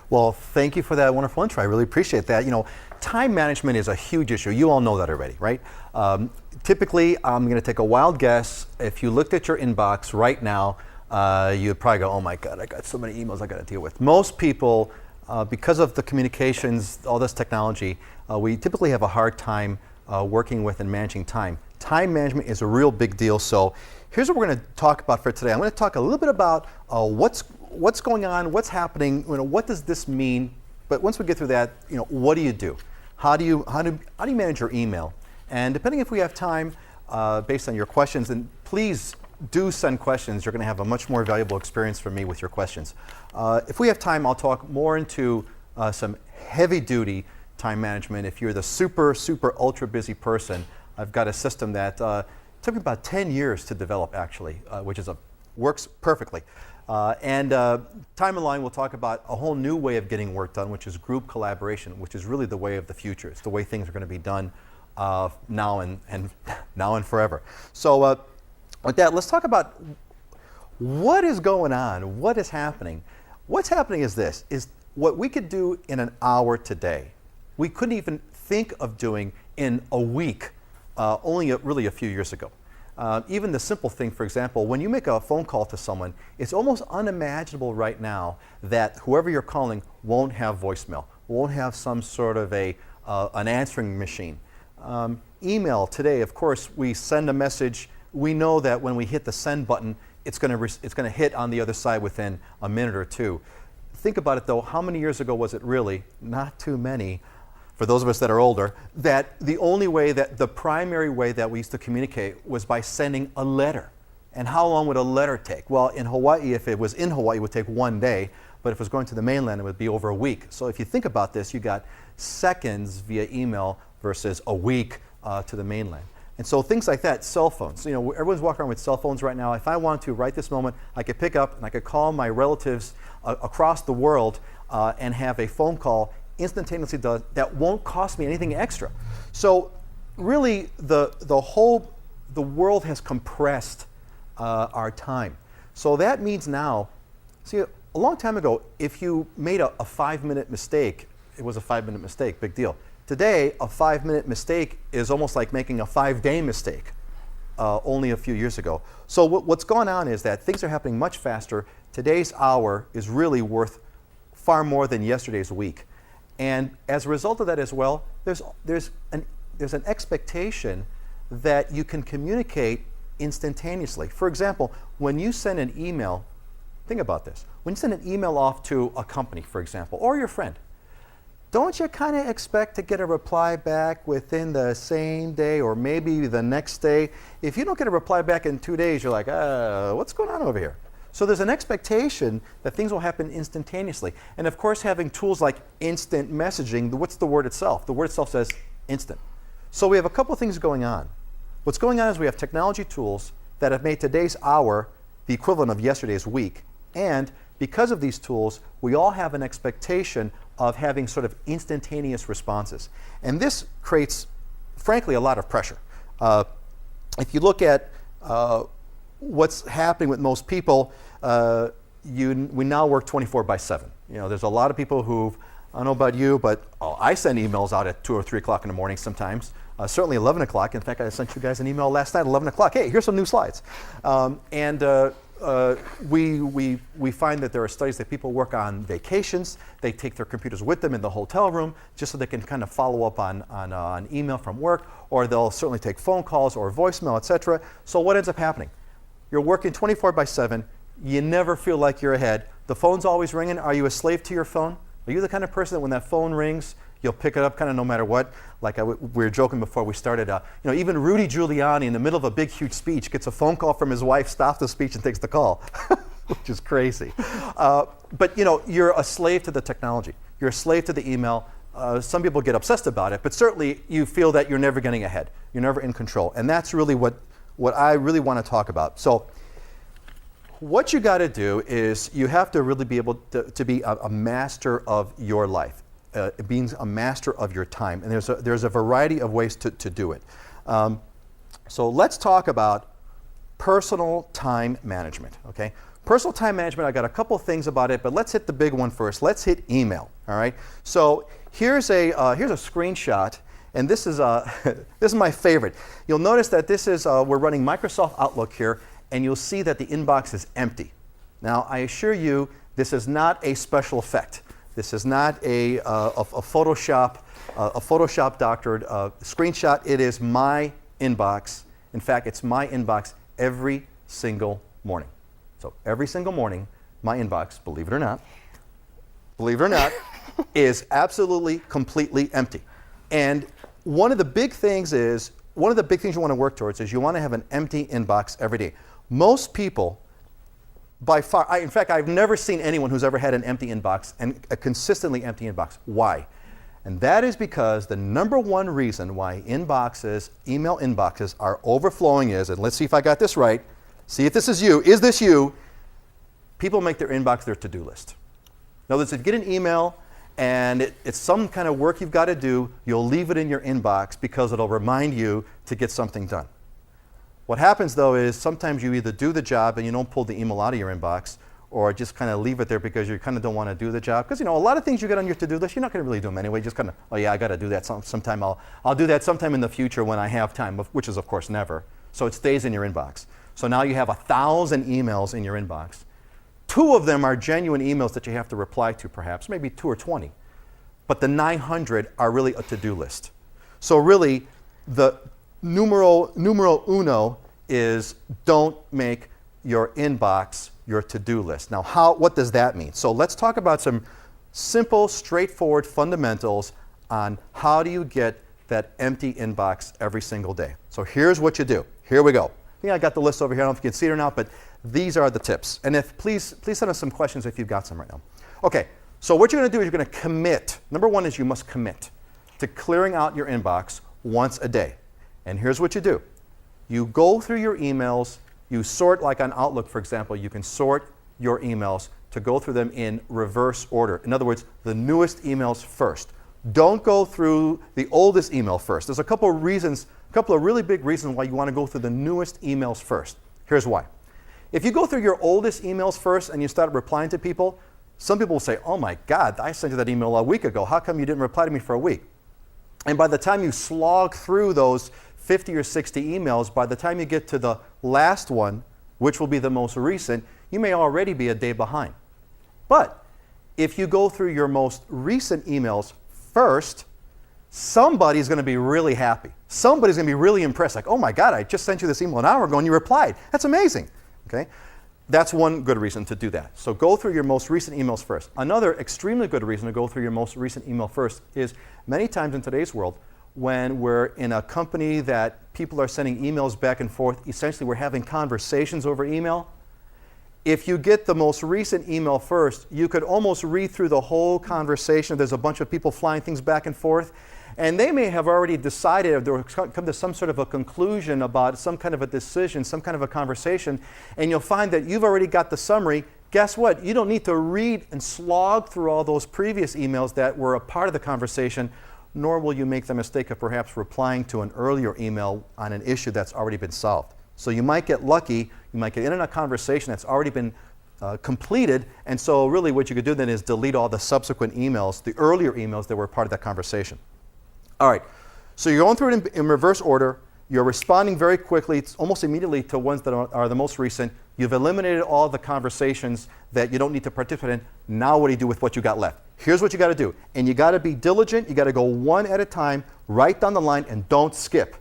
Well, thank you for that wonderful intro. I really appreciate that. Time management is a huge issue. You all know that already, right? Typically, I'm going to take a wild guess. If you looked at your inbox right now, you'd probably go, oh my God, I got so many emails I got to deal with. Most people, because of the communications, all this technology, we typically have a hard time working with and managing time. Time management is a real big deal. So here's what we're going to talk about for today. I'm going to talk a little bit about what's going on, what's happening, what does this mean? But once we get through that, what do you do? How do you manage your email? And depending if we have time, based on your questions, and please do send questions. You're going to have a much more valuable experience from me with your questions. If we have time, I'll talk more into some heavy-duty time management. If you're the super ultra busy person, I've got a system that took me about 10 years to develop, actually, which works perfectly. And time and line, we'll talk about a whole new way of getting work done, which is group collaboration, which is really the way of the future. It's the way things are going to be done now and forever. So with that, let's talk about what is going on, what is happening. What's happening is this, is what we could do in an hour today, we couldn't even think of doing in a week, really a few years ago. Even the simple thing, for example, when you make a phone call to someone, it's almost unimaginable right now that whoever you're calling won't have voicemail, won't have some sort of an answering machine. Email today, of course, we send a message. We know that when we hit the send button, it's going to hit on the other side within a minute or two. Think about it though, how many years ago was it really? Not too many. For those of us that are older, that the primary way that we used to communicate was by sending a letter. And how long would a letter take? Well, in Hawaii, if it was in Hawaii, it would take 1 day, but if it was going to the mainland, it would be over a week. So if you think about this, you got seconds via email versus a week to the mainland. And so things like that, cell phones, everyone's walking around with cell phones right now. If I wanted to, right this moment, I could pick up and I could call my relatives across the world and have a phone call instantaneously done that won't cost me anything extra. So really the world has compressed our time. So that means now, see, a long time ago, if you made a 5-minute mistake, it was a 5-minute mistake, big deal. Today, a 5-minute mistake is almost like making a 5-day mistake only a few years ago. So what's going on is that things are happening much faster. Today's hour is really worth far more than yesterday's week. And as a result of that as well, there's an expectation that you can communicate instantaneously. For example, when you send an email, think about this. When you send an email off to a company, for example, or your friend, don't you kind of expect to get a reply back within the same day or maybe the next day? If you don't get a reply back in 2 days, you're like, what's going on over here? So there's an expectation that things will happen instantaneously. And of course, having tools like instant messaging, what's the word itself? The word itself says instant. So we have a couple of things going on. What's going on is we have technology tools that have made today's hour the equivalent of yesterday's week. And because of these tools, we all have an expectation of having sort of instantaneous responses. And this creates, frankly, a lot of pressure. If you look at what's happening with most people, we now work 24/7. There's a lot of people who, I don't know about you, but I send emails out at 2 or 3 o'clock in the morning sometimes, certainly 11 o'clock. In fact, I sent you guys an email last night at 11 o'clock. Hey, here's some new slides. We find that there are studies that people work on vacations. They take their computers with them in the hotel room just so they can kind of follow up on email from work, or they'll certainly take phone calls or voicemail, etc. So what ends up happening? You're working 24/7. You never feel like you're ahead. The phone's always ringing. Are you a slave to your phone? Are you the kind of person that when that phone rings, you'll pick it up kind of no matter what? Like we were joking before we started, even Rudy Giuliani in the middle of a big, huge speech gets a phone call from his wife, stops the speech and takes the call, which is crazy. But you're a slave to the technology. You're a slave to the email. Some people get obsessed about it, but certainly you feel that you're never getting ahead. You're never in control. And that's really what I really want to talk about. So what you got to do is you have to really be able to be a master of your life, being a master of your time. And there's a variety of ways to do it. So let's talk about personal time management, okay? Personal time management, I got a couple things about it, but let's hit the big one first. Let's hit email, all right? So here's a screenshot, and this is, this is my favorite. You'll notice that this is, we're running Microsoft Outlook here, and you'll see that the inbox is empty. Now, I assure you, this is not a special effect. This is not a Photoshop doctored screenshot. It is my inbox. In fact, it's my inbox every single morning. So every single morning, my inbox, believe it or not, is absolutely, completely empty. And one of the big things you want to work towards is you want to have an empty inbox every day. Most people, by far, in fact, I've never seen anyone who's ever had an empty inbox and a consistently empty inbox. Why? And that is because the number one reason why inboxes, email inboxes are overflowing is, and let's see if I got this right, see if this is you, is this you? People make their inbox their to-do list. In other words, if you get an email and it's some kind of work you've got to do, you'll leave it in your inbox because it'll remind you to get something done. What happens though is sometimes you either do the job and you don't pull the email out of your inbox, or just kind of leave it there because you kind of don't want to do the job. Because a lot of things you get on your to-do list, you're not going to really do them anyway. Just kind of, oh yeah, I got to do that sometime. I'll do that sometime in the future when I have time, which is of course never. So it stays in your inbox. So now you have 1,000 emails in your inbox. 2 of them are genuine emails that you have to reply to, perhaps, maybe 2 or 20. But the 900 are really a to-do list. So really, the numero uno is don't make your inbox your to-do list. Now, what does that mean? So let's talk about some simple, straightforward fundamentals on how do you get that empty inbox every single day. So here's what you do. Here we go. I think I got the list over here. I don't know if you can see it or not, but these are the tips. And please send us some questions if you've got some right now. Okay, so what you're going to do is you're going to commit. Number one is you must commit to clearing out your inbox once a day. And here's what you do. You go through your emails. You sort, like on Outlook, for example, you can sort your emails to go through them in reverse order. In other words, the newest emails first. Don't go through the oldest email first. There's a couple of really big reasons why you want to go through the newest emails first. Here's why. If you go through your oldest emails first and you start replying to people, some people will say, oh my God, I sent you that email a week ago. How come you didn't reply to me for a week? And by the time you slog through those 50 or 60 emails, by the time you get to the last one, which will be the most recent, you may already be a day behind. But if you go through your most recent emails first, somebody's going to be really happy. Somebody's going to be really impressed. Like, oh my God, I just sent you this email an hour ago and you replied. That's amazing. Okay? That's one good reason to do that. So go through your most recent emails first. Another extremely good reason to go through your most recent email first is many times in today's world, when we're in a company that people are sending emails back and forth, essentially we're having conversations over email. If you get the most recent email first, you could almost read through the whole conversation. There's a bunch of people flying things back and forth, and they may have already decided or come to some sort of a conclusion about some kind of a decision, some kind of a conversation, and you'll find that you've already got the summary. Guess what? You don't need to read and slog through all those previous emails that were a part of the conversation, nor will you make the mistake of perhaps replying to an earlier email on an issue that's already been solved. So you might get lucky, you might get in a conversation that's already been completed, and so really what you could do then is delete all the subsequent emails, the earlier emails that were part of that conversation. All right, so you're going through it in reverse order, you're responding very quickly, almost immediately to ones that are the most recent. You've eliminated all the conversations that you don't need to participate in. Now what do you do with what you got left? Here's what you got to do. And you got to be diligent. You got to go one at a time, right down the line, and don't skip.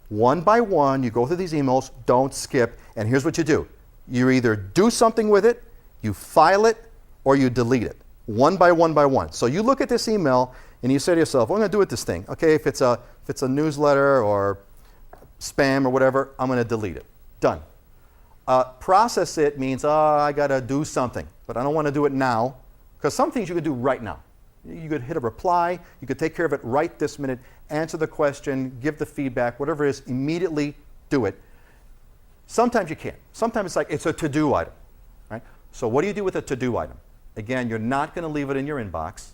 One by one, you go through these emails, don't skip. And here's what you do. You either do something with it, you file it, or you delete it. One by one by one. So you look at this email and you say to yourself, what am I going to do with this thing? Okay, if it's a newsletter or spam or whatever, I'm going to delete it. Done. Process it means, I got to do something, but I don't want to do it now, because some things you could do right now. You could hit a reply, you could take care of it right this minute, answer the question, give the feedback, whatever it is, immediately do it. Sometimes you can't. Sometimes it's like it's a to-do item. Right? So what do you do with a to-do item? Again, you're not going to leave it in your inbox.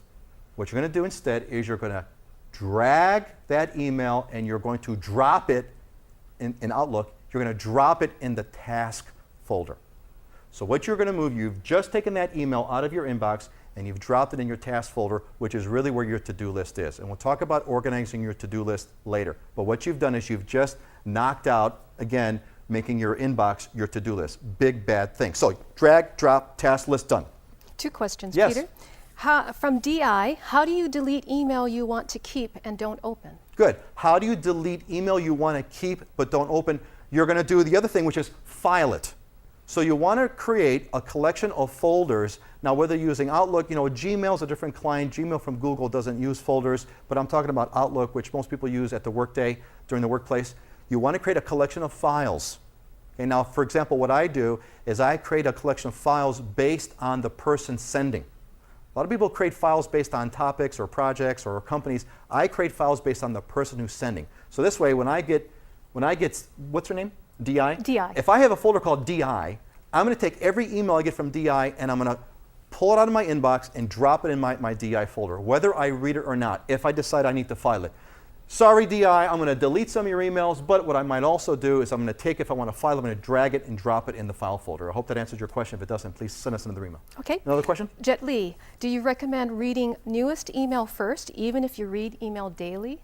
What you're going to do instead is you're going to drag that email and you're going to drop it in Outlook. You're going to drop it in the task folder. So what you're going to move, you've just taken that email out of your inbox and you've dropped it in your task folder, which is really where your to-do list is. And we'll talk about organizing your to-do list later. But what you've done is you've just knocked out, again, making your inbox your to-do list. Big, bad thing. So drag, drop, task list, done. 2 questions, Yes. Peter. From DI, how do you delete email you want to keep and don't open? Good. How do you delete email you want to keep but don't open? You're going to do the other thing, which is file it. So you want to create a collection of folders. Now, whether you're using Outlook, Gmail's a different client. Gmail from Google doesn't use folders, but I'm talking about Outlook, which most people use at the workday during the workplace. You want to create a collection of files. Okay, now, for example, what I do is I create a collection of files based on the person sending. A lot of people create files based on topics or projects or companies. I create files based on the person who's sending. So this way, when I get, what's her name? DI? DI. If I have a folder called DI, I'm going to take every email I get from DI and I'm going to pull it out of my inbox and drop it in my DI folder, whether I read it or not, if I decide I need to file it. Sorry, DI, I'm going to delete some of your emails, but what I might also do is I'm going to take, if I want to file, I'm going to drag it and drop it in the file folder. I hope that answers your question. If it doesn't, please send us another email. Okay. Another question? Jet Li, do you recommend reading newest email first, even if you read email daily?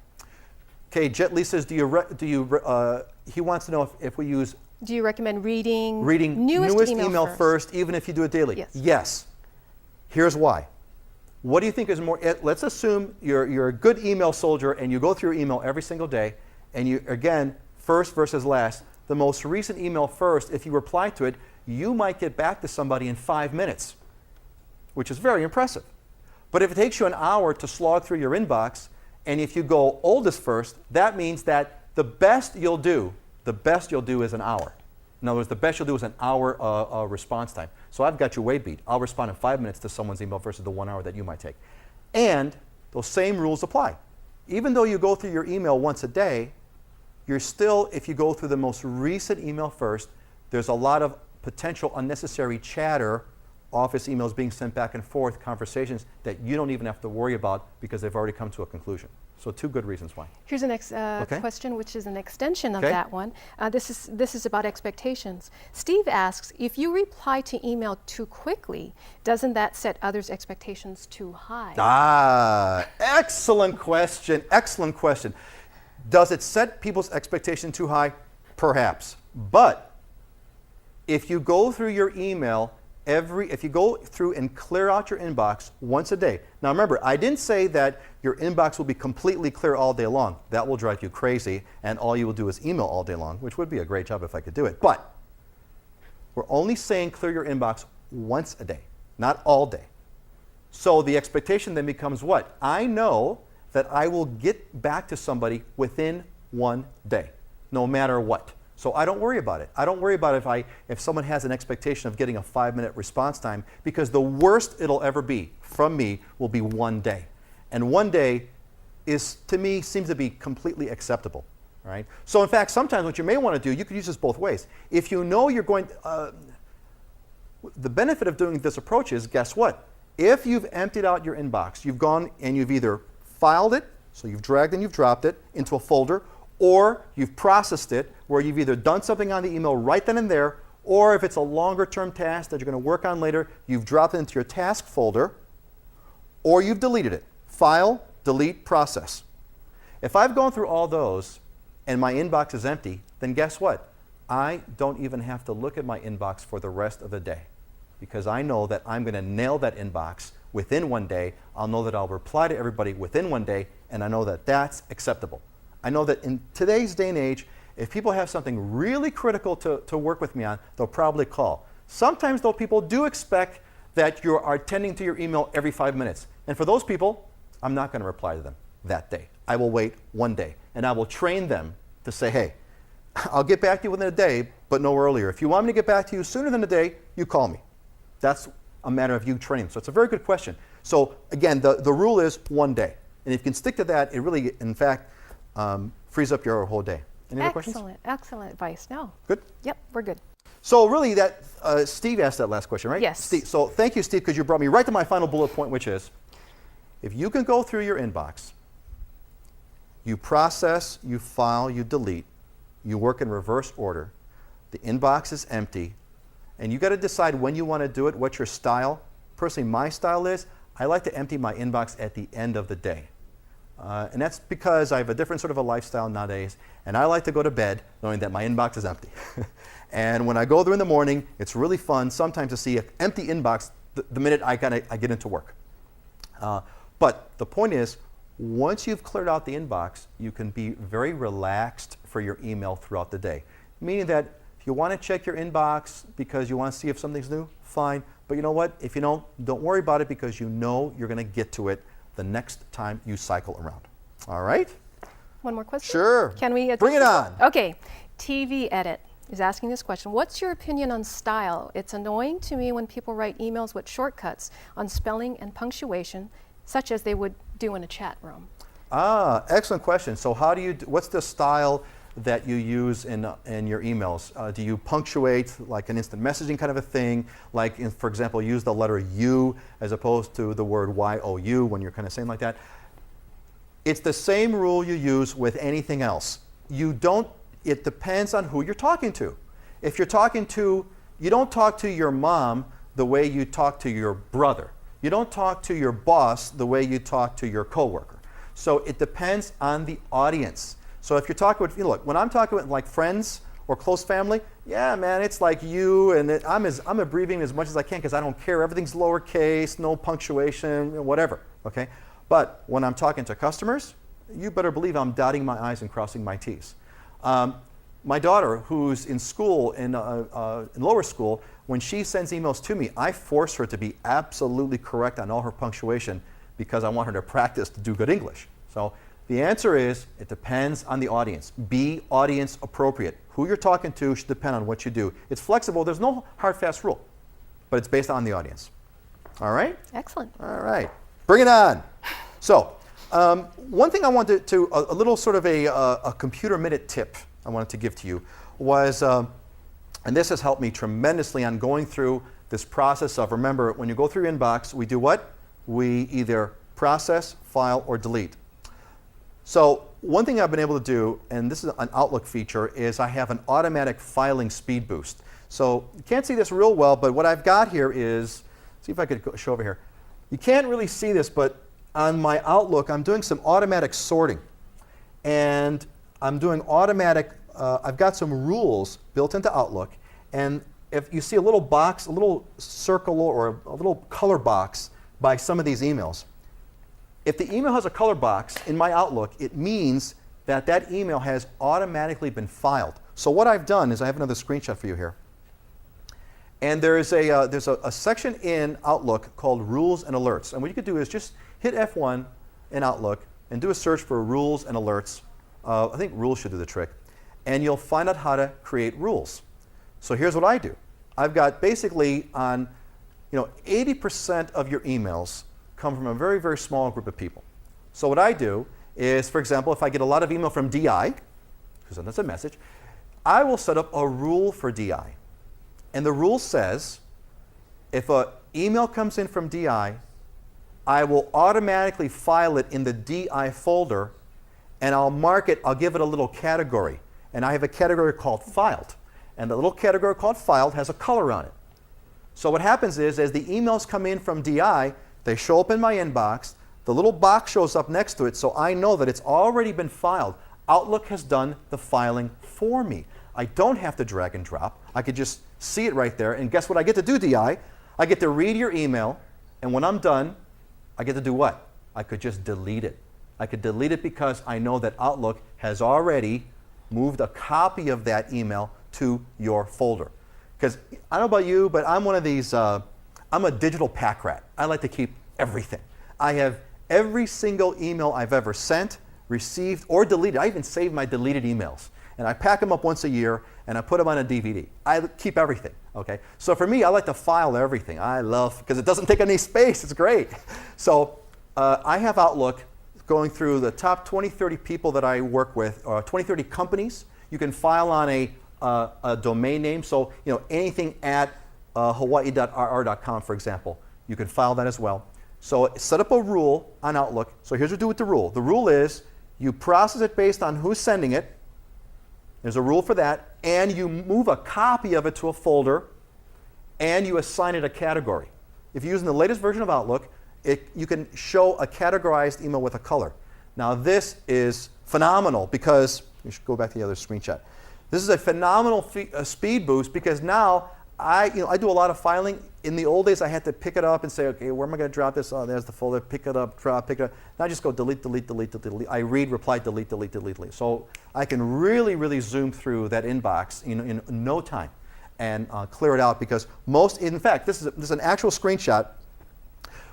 Okay, Jet Li says, he wants to know if we use Do you recommend reading newest email first, even if you do it daily? Yes. Yes. Here's why. What do you think is more? Let's assume you're a good email soldier and you go through your email every single day, and you, again, first versus last. The most recent email first, if you reply to it, you might get back to somebody in 5 minutes, which is very impressive. But if it takes you an hour to slog through your inbox, and if you go oldest first, that means that the best you'll do is an hour. In other words, the best you'll do is an hour response time. So I've got you way beat. I'll respond in 5 minutes to someone's email versus the 1 hour that you might take. And those same rules apply. Even though you go through your email once a day, you're still, if you go through the most recent email first, there's a lot of potential unnecessary chatter, office emails being sent back and forth, conversations that you don't even have to worry about because they've already come to a conclusion. So 2 good reasons why. Here's the next question, which is an extension of that one. This is about expectations. Steve asks, if you reply to email too quickly, doesn't that set others' expectations too high? Excellent question. Excellent question. Does it set people's expectation too high? Perhaps. But if you go through your email if you go through and clear out your inbox once a day. Now remember, I didn't say that your inbox will be completely clear all day long. That will drive you crazy, and all you will do is email all day long, which would be a great job if I could do it. But we're only saying clear your inbox once a day, not all day. So the expectation then becomes what? I know that I will get back to somebody within 1 day, no matter what. So I don't worry about it. I don't worry about if someone has an expectation of getting a 5-minute response time, because the worst it'll ever be from me will be 1 day. And 1 day is, to me, seems to be completely acceptable. Right? So in fact, sometimes what you may want to do, you could use this both ways. If you know you're going, the benefit of doing this approach is, guess what? If you've emptied out your inbox, you've gone and you've either filed it, so you've dragged and you've dropped it into a folder, or you've processed it, where you've either done something on the email right then and there, or if it's a longer term task that you're going to work on later, you've dropped it into your task folder, or you've deleted it. File, delete, process. If I've gone through all those and my inbox is empty, then guess what? I don't even have to look at my inbox for the rest of the day, because I know that I'm going to nail that inbox within 1 day. I'll know that I'll reply to everybody within 1 day, and I know that that's acceptable. I know that in today's day and age, if people have something really critical to work with me on, they'll probably call. Sometimes, though, people do expect that you are attending to your email every 5 minutes. And for those people, I'm not going to reply to them that day. I will wait 1 day, and I will train them to say, hey, I'll get back to you within a day, but no earlier. If you want me to get back to you sooner than a day, you call me. That's a matter of you training. So it's a very good question. So again, the rule is 1 day. And if you can stick to that, it really, in fact, frees up your whole day. Any other questions? Excellent advice. No. Good? Yep, we're good. So really, that Steve asked that last question, right? Yes. Steve, so thank you, Steve, because you brought me right to my final bullet point, which is, if you can go through your inbox, you process, you file, you delete, you work in reverse order, the inbox is empty, And you got to decide when you want to do it, what's your style. Personally, my style is I like to empty my inbox at the end of the day. And that's because I have a different sort of a lifestyle nowadays, and I like to go to bed knowing that my inbox is empty. And when I go there in the morning, it's really fun sometimes to see an empty inbox the minute I get into work. But the point is, once you've cleared out the inbox, you can be very relaxed for your email throughout the day. Meaning that if you want to check your inbox because you want to see if something's new, fine. But you know what? If you don't worry about it because you know you're going to get to it the next time you cycle around. All right? One more question? Sure. Can we bring it on? Okay. TV Edit is asking this question. What's your opinion on style? It's annoying to me when people write emails with shortcuts on spelling and punctuation, such as they would do in a chat room. Excellent question. So how do you, what's the style that you use in your emails? Do you punctuate like an instant messaging kind of a thing? Like, for example, use the letter U as opposed to the word Y-O-U when you're kind of saying like that? It's the same rule you use with anything else. It depends on who you're talking to. If you're talking to, you don't talk to your mom the way you talk to your brother. You don't talk to your boss the way you talk to your coworker. So it depends on the audience. So if you're talking with, look, when I'm talking with like friends or close family, yeah, man, it's like you, and I'm abbreviating as much as I can because I don't care. Everything's lowercase, no punctuation, whatever, okay? But when I'm talking to customers, you better believe I'm dotting my I's and crossing my T's. My daughter, who's in school, in lower school, when she sends emails to me, I force her to be absolutely correct on all her punctuation because I want her to practice to do good English. So the answer is, it depends on the audience. Be audience appropriate. Who you're talking to should depend on what you do. It's flexible. There's no hard, fast rule, but it's based on the audience. All right? Excellent. All right. Bring it on. So one thing I wanted to, a little sort of a computer minute tip I wanted to give to you was, and this has helped me tremendously on going through this process of, remember, when you go through your inbox, we do what? We either process, file, or delete. So one thing I've been able to do, and this is an Outlook feature, is I have an automatic filing speed boost. So you can't see this real well, but what I've got here is, see if I could show over here. You can't really see this, but on my Outlook, I'm doing some automatic sorting. And I'm doing automatic, I've got some rules built into Outlook. And if you see a little box, a little circle or a little color box by some of these emails, if the email has a color box in my Outlook, it means that that email has automatically been filed. So what I've done is I have another screenshot for you here. And there's a section in Outlook called Rules and Alerts. And what you could do is just hit F1 in Outlook and do a search for Rules and Alerts. I think rules should do the trick. And you'll find out how to create rules. So here's what I do. I've got basically on 80% of your emails come from a very, very small group of people. So what I do is, for example, if I get a lot of email from DI, who sends us a message, I will set up a rule for DI. And the rule says, if an email comes in from DI, I will automatically file it in the DI folder, and I'll mark it, I'll give it a little category. And I have a category called Filed. And the little category called Filed has a color on it. So what happens is, as the emails come in from DI, they show up in my inbox, the little box shows up next to it, so I know that it's already been filed. Outlook has done the filing for me. I don't have to drag and drop. I could just see it right there, and guess what I get to do, DI? I get to read your email, and when I'm done, I get to do what? I could just delete it. I could delete it because I know that Outlook has already moved a copy of that email to your folder. Because I don't know about you, but I'm one of these, I'm a digital pack rat. I like to keep everything. I have every single email I've ever sent, received, or deleted. I even save my deleted emails. And I pack them up once a year, and I put them on a DVD. I keep everything, okay? So for me, I like to file everything. I love, because it doesn't take any space. It's great. So I have Outlook going through the top 20, 30 people that I work with, or 20, 30 companies. You can file on a domain name. So anything at hawaii.rr.com, for example, you can file that as well. So set up a rule on Outlook. So here's what to do with the rule. The rule is you process it based on who's sending it. There's a rule for that. And you move a copy of it to a folder. and you assign it a category. If you're using the latest version of Outlook, you can show a categorized email with a color. Now this is phenomenal because, you should go back to the other screenshot. This is a phenomenal speed boost because now I do a lot of filing. In the old days, I had to pick it up and say, okay, where am I going to drop this? Oh, there's the folder. Pick it up, drop, pick it up. Now I just go delete, delete, delete, delete, delete. I read, reply, delete, delete, delete, delete. So I can really, really zoom through that inbox in no time and clear it out because in fact, this is an actual screenshot,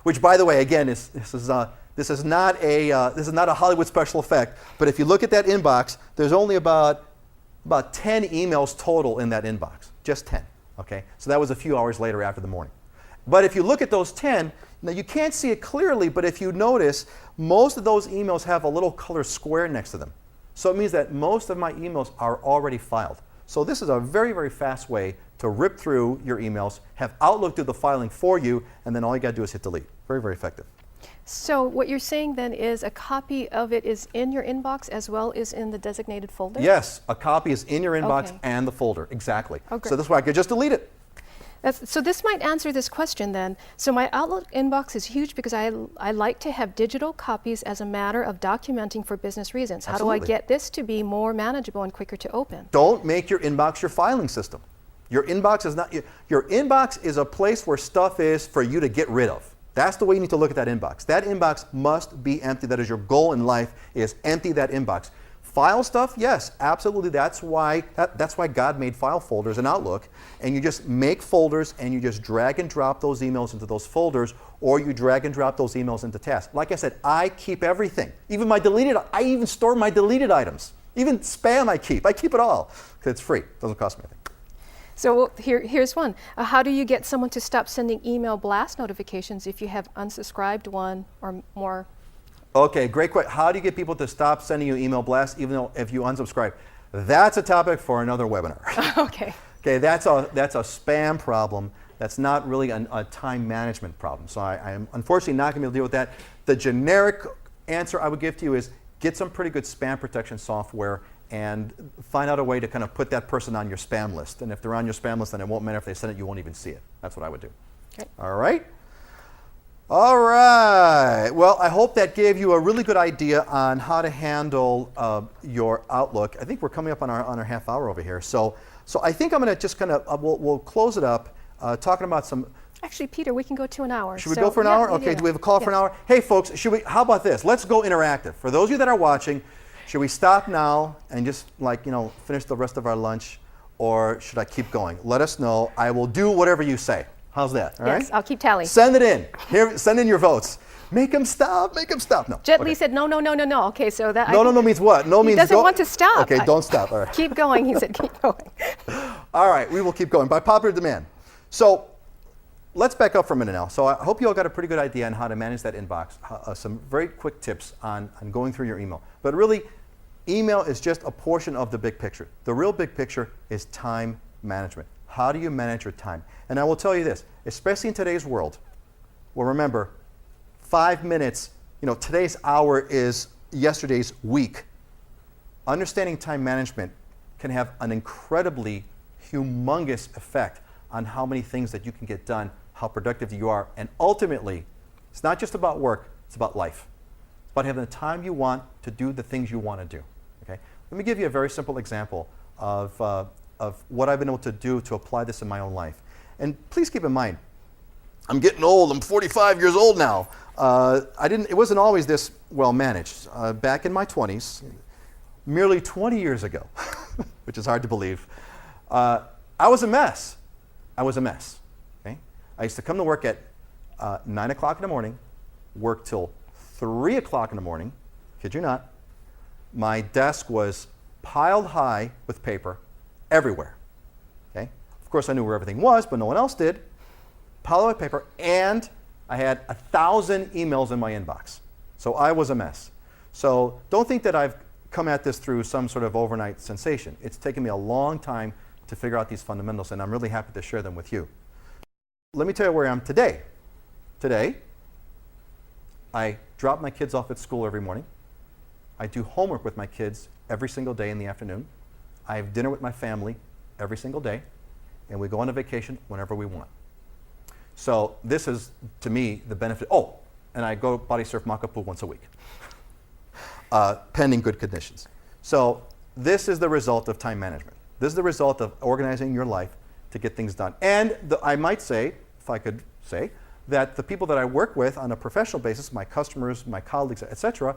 which, by the way, again, this is not a Hollywood special effect. But if you look at that inbox, there's only about 10 emails total in that inbox, just 10. Okay, so that was a few hours later after the morning. But if you look at those 10, now you can't see it clearly, but if you notice, most of those emails have a little colored square next to them. So it means that most of my emails are already filed. So this is a very, very fast way to rip through your emails, have Outlook do the filing for you, and then all you got to do is hit delete. Very, very effective. So what you're saying then is a copy of it is in your inbox as well as in the designated folder? Yes, a copy is in your inbox Okay. and the folder, exactly. Oh, great. So this way I could just delete it. So this might answer this question then. So my Outlook inbox is huge because I like to have digital copies as a matter of documenting for business reasons. How do I Absolutely. get this to be more manageable and quicker to open? Don't make your inbox your filing system. Your inbox is not, your inbox is a place where stuff is for you to get rid of. That's the way you need to look at that inbox. That inbox must be empty. That is your goal in life, is empty that inbox. File stuff, yes, absolutely. That's why God made file folders in Outlook. And you just make folders and you just drag and drop those emails into those folders, or you drag and drop those emails into tasks. Like I said, I keep everything. Even I even store my deleted items. Even spam I keep it all. Because it's free, it doesn't cost me anything. So here's one. How do you get someone to stop sending email blast notifications if you have unsubscribed one or more? Okay, great question. How do you get people to stop sending you email blasts even though if you unsubscribe? That's a topic for another webinar. Okay. Okay, that's a spam problem. That's not really a time management problem. So I am unfortunately not going to be able to deal with that. The generic answer I would give to you is get some pretty good spam protection software and find out a way to kind of put that person on your spam list. And if they're on your spam list, then it won't matter if they send it, you won't even see it. That's what I would do. Okay. All right? All right. Well, I hope that gave you a really good idea on how to handle your Outlook. I think we're coming up on our half hour over here. So I think I'm going to just kind of, we'll close it up talking about some. Actually, Peter, we can go to an hour. Should we go for an hour? Okay, yeah. do we have a call for an hour? Hey, folks, how about this? Let's go interactive. For those of you that are watching, should we stop now and just finish the rest of our lunch, or should I keep going? Let us know. I will do whatever you say. How's that? All right? Yes, I'll keep tally. Send it in. Here, send in your votes. Make them stop. Make them stop. No. Jet Okay. Li said no. Okay, so that No means what? No means he doesn't go. want to stop. Okay, don't stop. All right. Keep going. He said keep going. All right, we will keep going by popular demand. So let's back up for a minute now. So I hope you all got a pretty good idea on how to manage that inbox. Some very quick tips on going through your email. But really, email is just a portion of the big picture. The real big picture is time management. How do you manage your time? And I will tell you this, especially in today's world. Well, remember, 5 minutes, today's hour is yesterday's week. Understanding time management can have an incredibly humongous effect on how many things that you can get done, how productive you are, and ultimately, it's not just about work, it's about life. It's about having the time you want to do the things you want to do. Okay? Let me give you a very simple example of what I've been able to do to apply this in my own life. And please keep in mind, I'm getting old. I'm 45 years old now. It wasn't always this well managed. Back in my 20s, merely 20 years ago, which is hard to believe, I was a mess. Okay? I used to come to work at 9 o'clock in the morning, work till 3 o'clock in the morning, kid you not. My desk was piled high with paper everywhere. Okay? Of course, I knew where everything was, but no one else did. Piled high with paper, and I had 1,000 emails in my inbox. So I was a mess. So don't think that I've come at this through some sort of overnight sensation. It's taken me a long time to figure out these fundamentals, and I'm really happy to share them with you. Let me tell you where I am today. Today, I drop my kids off at school every morning. I do homework with my kids every single day in the afternoon. I have dinner with my family every single day, and we go on a vacation whenever we want. So this is, to me, the benefit. Oh, and I go body surf Makapu once a week, pending good conditions. So this is the result of time management. This is the result of organizing your life to get things done. And I might say, if I could say, that the people that I work with on a professional basis, my customers, my colleagues, etc.,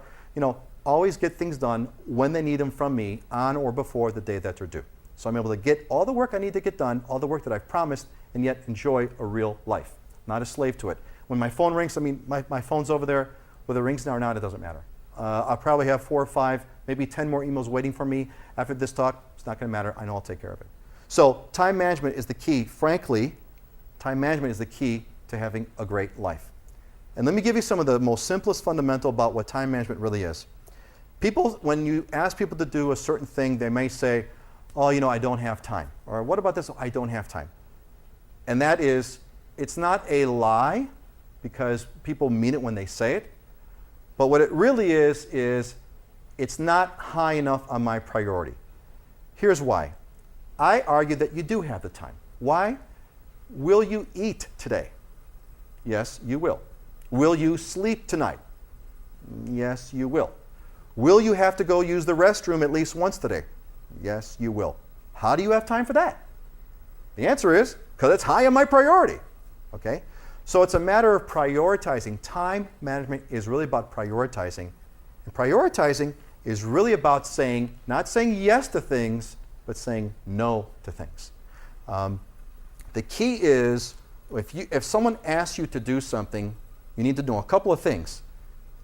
always get things done when they need them from me on or before the day that they're due. So I'm able to get all the work I need to get done, all the work that I've promised, and yet enjoy a real life, not a slave to it. When my phone rings, my phone's over there, whether it rings now or not, it doesn't matter. I'll probably have 4 or 5, maybe 10 more emails waiting for me after this talk. It's not going to matter. I know I'll take care of it. So time management is the key. Frankly, time management is the key to having a great life. And let me give you some of the most simplest fundamental about what time management really is. People, when you ask people to do a certain thing, they may say, oh, I don't have time. Or what about this? I don't have time. And that is, it's not a lie, because people mean it when they say it. But what it really is it's not high enough on my priority. Here's why. I argue that you do have the time. Why? Will you eat today? Yes, you will. Will you sleep tonight? Yes, you will. Will you have to go use the restroom at least once today? Yes, you will. How do you have time for that? The answer is, because it's high on my priority. Okay? So it's a matter of prioritizing. Time management is really about prioritizing. And prioritizing is really about not saying yes to things, but saying no to things. The key is, if someone asks you to do something, you need to know a couple of things.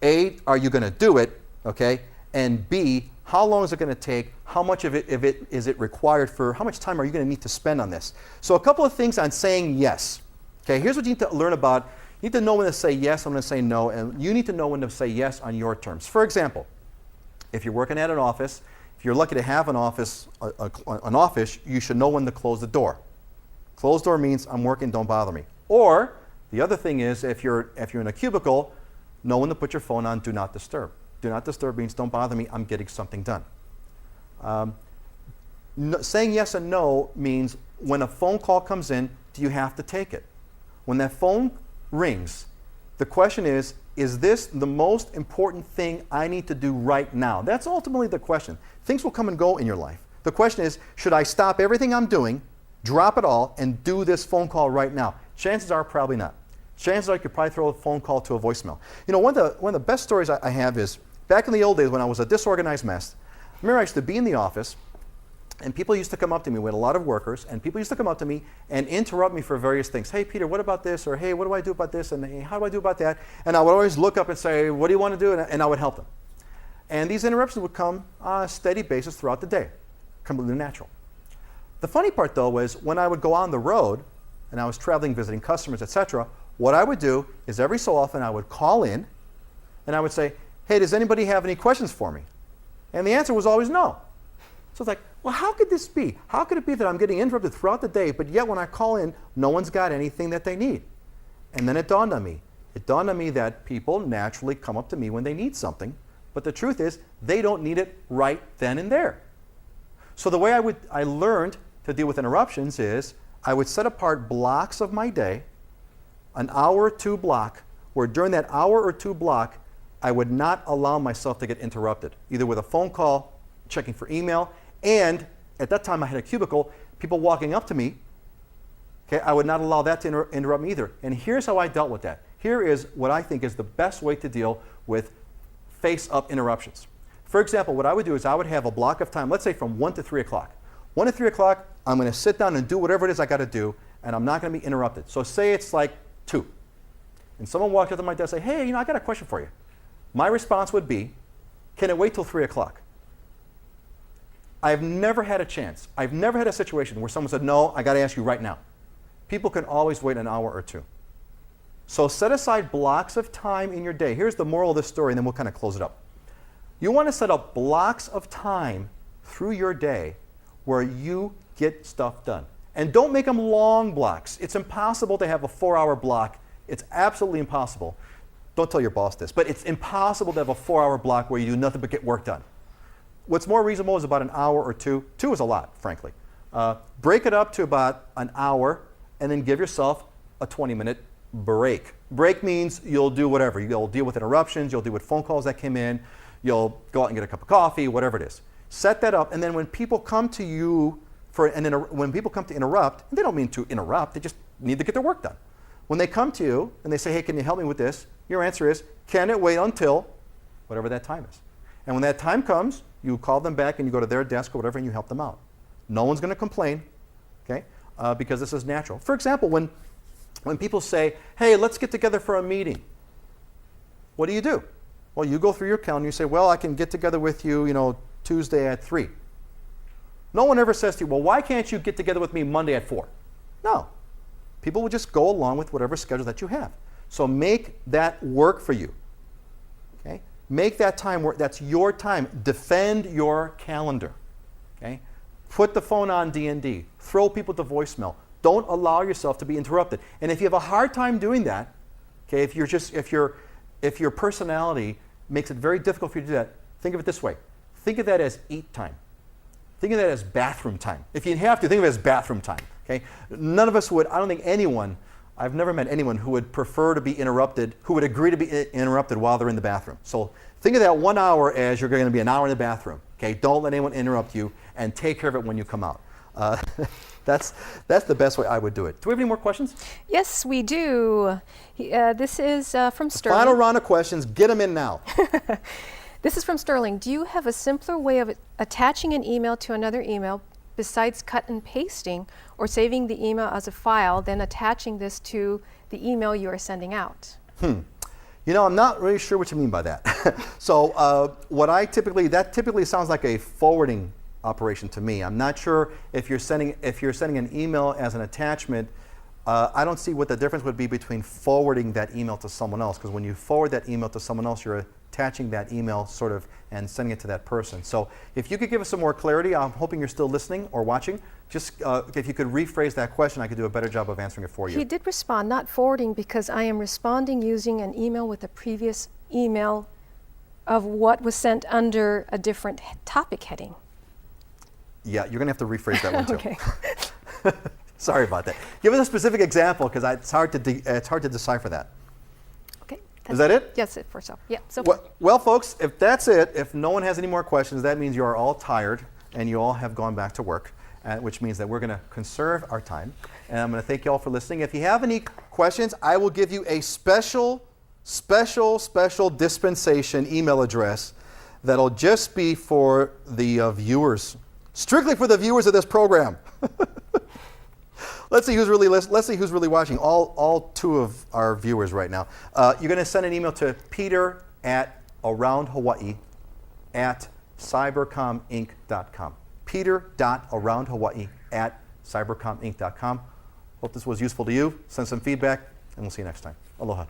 A, are you going to do it? Okay? And B, how long is it going to take? How much of it is it required for? How much time are you going to need to spend on this? So a couple of things on saying yes. Okay, here's what you need to learn about. You need to know when to say yes and when to say no, and you need to know when to say yes on your terms. For example, if you're working at an office, if you're lucky to have an office, you should know when to close the door. Closed door means I'm working, don't bother me. Or the other thing is, if you're in a cubicle, know when to put your phone on do not disturb. Do not disturb means don't bother me, I'm getting something done. Saying yes and no means when a phone call comes in, do you have to take it? When that phone rings, the question is this the most important thing I need to do right now? That's ultimately the question. Things will come and go in your life. The question is, should I stop everything I'm doing, drop it all, and do this phone call right now? Chances are probably not. Chances are you could probably throw a phone call to a voicemail. One of the best stories I have is, back in the old days when I was a disorganized mess, I remember I used to be in the office, and people used to come up to me. We had a lot of workers, and people used to come up to me and interrupt me for various things. Hey, Peter, what about this? Or hey, what do I do about this? And hey, how do I do about that? And I would always look up and say, what do you want to do? And I would help them. And these interruptions would come on a steady basis throughout the day, completely natural. The funny part, though, was when I would go on the road, and I was traveling, visiting customers, etc., what I would do is every so often I would call in, and I would say, hey, does anybody have any questions for me? And the answer was always no. So it's like, well, how could this be? How could it be that I'm getting interrupted throughout the day, but yet when I call in, no one's got anything that they need? And then it dawned on me. It dawned on me that people naturally come up to me when they need something, but the truth is they don't need it right then and there. So the way I learned to deal with interruptions is I would set apart blocks of my day, an hour or two block, where during that hour or two block, I would not allow myself to get interrupted, either with a phone call, checking for email, and at that time I had a cubicle, people walking up to me, okay, I would not allow that to interrupt me either. And here's how I dealt with that. Here is what I think is the best way to deal with face-up interruptions. For example, what I would do is I would have a block of time, let's say from 1 to 3 o'clock. 1 to 3 o'clock, I'm going to sit down and do whatever it is I got to do, and I'm not going to be interrupted. So say it's like 2, and someone walked up to my desk and say, hey, I got a question for you. My response would be, can it wait till 3 o'clock? I've never had a chance. I've never had a situation where someone said, no, I got to ask you right now. People can always wait an hour or two. So set aside blocks of time in your day. Here's the moral of this story, and then we'll kind of close it up. You want to set up blocks of time through your day where you get stuff done. And don't make them long blocks. It's impossible to have a 4-hour block. It's absolutely impossible. Don't tell your boss this, but it's impossible to have a 4-hour block where you do nothing but get work done. What's more reasonable is about an hour or two. 2 is a lot, frankly. Break it up to about an hour, and then give yourself a 20-minute break. Break means you'll do whatever. You'll deal with interruptions, you'll deal with phone calls that came in, you'll go out and get a cup of coffee, whatever it is. Set that up, and then when people come to you when people come to interrupt, they don't mean to interrupt, they just need to get their work done. When they come to you and they say, hey, can you help me with this? Your answer is, can it wait until whatever that time is? And when that time comes, you call them back and you go to their desk or whatever and you help them out. No one's going to complain, okay? Because this is natural. For example, when people say, hey, let's get together for a meeting, what do? Well, you go through your calendar and you say, well, I can get together with you, Tuesday at 3. No one ever says to you, well, why can't you get together with me Monday at 4? No. People will just go along with whatever schedule that you have. So make that work for you. Okay? Make that time work. That's your time. Defend your calendar. Okay? Put the phone on D&D. Throw people to voicemail. Don't allow yourself to be interrupted. And if you have a hard time doing that, okay, if your personality makes it very difficult for you to do that, think of it this way. Think of that as eat time. Think of that as bathroom time. If you have to, think of it as bathroom time. Okay? None of us would, I don't think anyone, I've never met anyone who would prefer to be interrupted, who would agree to be interrupted while they're in the bathroom. So think of that 1 hour as you're going to be an hour in the bathroom. Okay? Don't let anyone interrupt you, and take care of it when you come out. That's the best way I would do it. Do we have any more questions? Yes, we do. This is from Sterling. Final round of questions. Get them in now. This is from Sterling. Do you have a simpler way of attaching an email to another email besides cut and pasting or saving the email as a file, then attaching this to the email you are sending out? I'm not really sure what you mean by that. So that typically sounds like a forwarding operation to me. I'm not sure if you're sending an email as an attachment. I don't see what the difference would be between forwarding that email to someone else, because when you forward that email to someone else, you're attaching that email sort of and sending it to that person. So if you could give us some more clarity, I'm hoping you're still listening or watching. Just if you could rephrase that question, I could do a better job of answering it for you. He did respond, not forwarding, because I am responding using an email with a previous email of what was sent under a different topic heading. Yeah, you're going to have to rephrase that one too. Okay. Sorry about that. Give us a specific example, because it's hard to decipher that. Okay. Is that it? Yes, it for so. Yeah. So. Well, folks, if that's it, if no one has any more questions, that means you are all tired and you all have gone back to work, which means that we're going to conserve our time. And I'm going to thank you all for listening. If you have any questions, I will give you a special dispensation email address that'll just be for the viewers, strictly for the viewers of this program. Let's see who's really watching. All 2 of our viewers right now. You're going to send an email to peter@aroundhawaii@cybercominc.com. peter.aroundhawaii@cybercominc.com. Hope this was useful to you. Send some feedback, and we'll see you next time. Aloha.